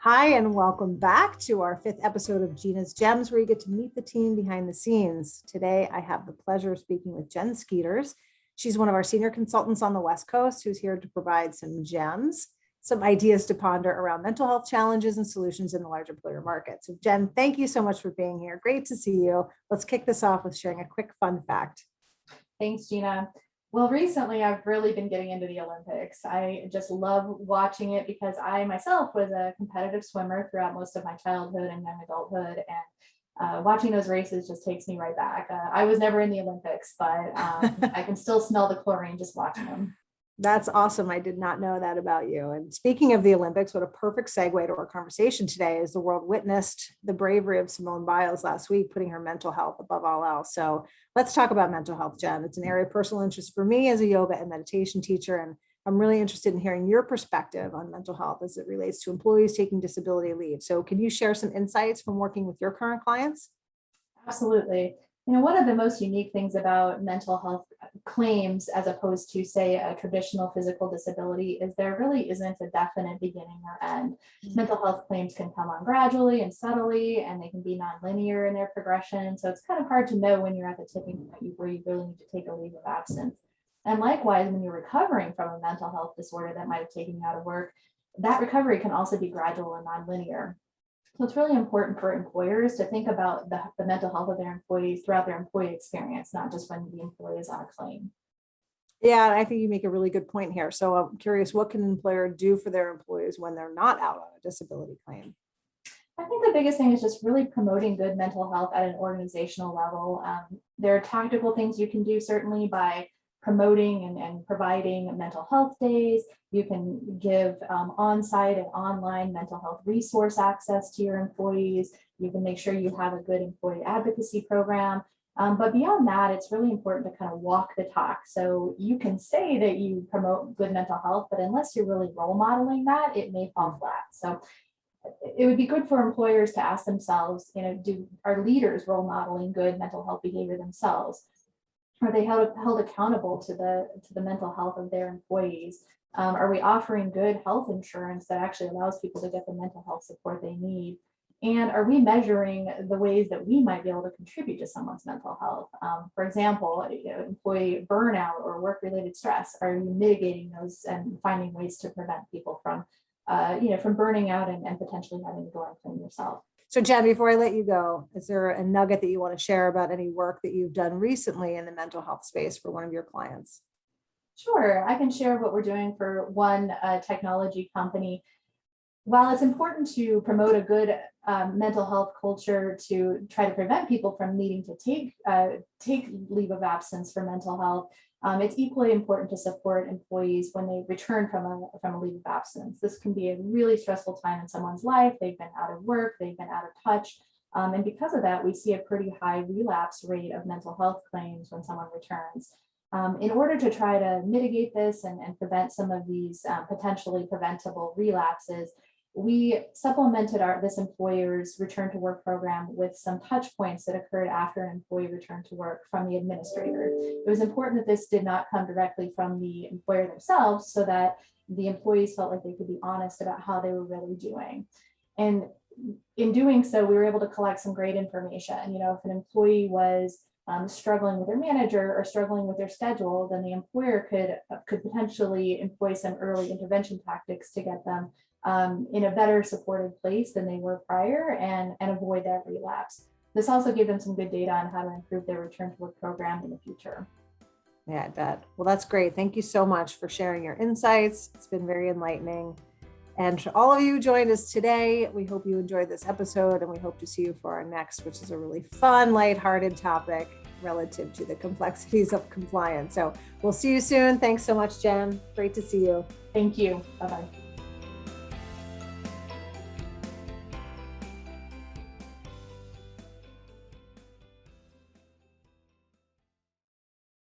Hi, and welcome back to our fifth episode of Gina's Gems, where you get to meet the team behind the scenes. Today, I have the pleasure of speaking with Jen Skeeters. She's one of our senior consultants on the West Coast who's here to provide some gems, some ideas to ponder around mental health challenges and solutions in the large employer market. So Jen, thank you so much for being here. Great to see you. Let's kick this off with sharing a quick fun fact. Thanks, Gina. Well, recently I've really been getting into the Olympics. I just love watching it because I myself was a competitive swimmer throughout most of my childhood and young adulthood. And watching those races just takes me right back. I was never in the Olympics, but I can still smell the chlorine just watching them. That's awesome. I did not know that about you. And speaking of the Olympics, what a perfect segue to our conversation today is the world witnessed the bravery of Simone Biles last week, putting her mental health above all else. So let's talk about mental health, Jen. It's an area of personal interest for me as a yoga and meditation teacher. And I'm really interested in hearing your perspective on mental health as it relates to employees taking disability leave. So can you share some insights from working with your current clients? Absolutely. One of the most unique things about mental health claims, as opposed to, say, a traditional physical disability, is there really isn't a definite beginning or end. Mental health claims can come on gradually and subtly, and they can be nonlinear in their progression. So it's kind of hard to know when you're at the tipping point where you really need to take a leave of absence. And likewise, when you're recovering from a mental health disorder that might have taken you out of work, that recovery can also be gradual and nonlinear. So it's really important for employers to think about the mental health of their employees throughout their employee experience, not just when the employee is on a claim. Yeah, I think you make a really good point here. So I'm curious, what can an employer do for their employees when they're not out on a disability claim? I think the biggest thing is just really promoting good mental health at an organizational level. There are tactical things you can do, certainly, by promoting and providing mental health days. You can give on-site and online mental health resource access to your employees. You can make sure you have a good employee advocacy program. But beyond that, it's really important to kind of walk the talk. So you can say that you promote good mental health, but unless you're really role modeling that, it may fall flat. So it would be good for employers to ask themselves, are leaders role modeling good mental health behavior themselves? Are they held accountable to the mental health of their employees? Are we offering good health insurance that actually allows people to get the mental health support they need? And are we measuring the ways that we might be able to contribute to someone's mental health? For example, employee burnout or work-related stress. Are you mitigating those and finding ways to prevent people from burning out and potentially having to go on claim yourself? So Jen, before I let you go, is there a nugget that you want to share about any work that you've done recently in the mental health space for one of your clients? Sure, I can share what we're doing for one technology company. While it's important to promote a good mental health culture to try to prevent people from needing to take leave of absence for mental health, it's equally important to support employees when they return from a leave of absence. This can be a really stressful time in someone's life. They've been out of work, they've been out of touch. And because of that, we see a pretty high relapse rate of mental health claims when someone returns. In order to try to mitigate this and prevent some of these potentially preventable relapses, we supplemented this employer's return to work program with some touch points that occurred after an employee returned to work from the administrator. It was important that this did not come directly from the employer themselves, so that the employees felt like they could be honest about how they were really doing. And in doing so, we were able to collect some great information. If an employee was struggling with their manager or struggling with their schedule, then the employer could potentially employ some early intervention tactics to get them in a better supported place than they were prior and avoid that relapse. This also gave them some good data on how to improve their return to work program in the future. Yeah, I bet. Well, that's great. Thank you so much for sharing your insights. It's been very enlightening. And to all of you who joined us today, we hope you enjoyed this episode, and we hope to see you for our next, which is a really fun, lighthearted topic relative to the complexities of compliance. So we'll see you soon. Thanks so much, Jen. Great to see you. Thank you. Bye-bye.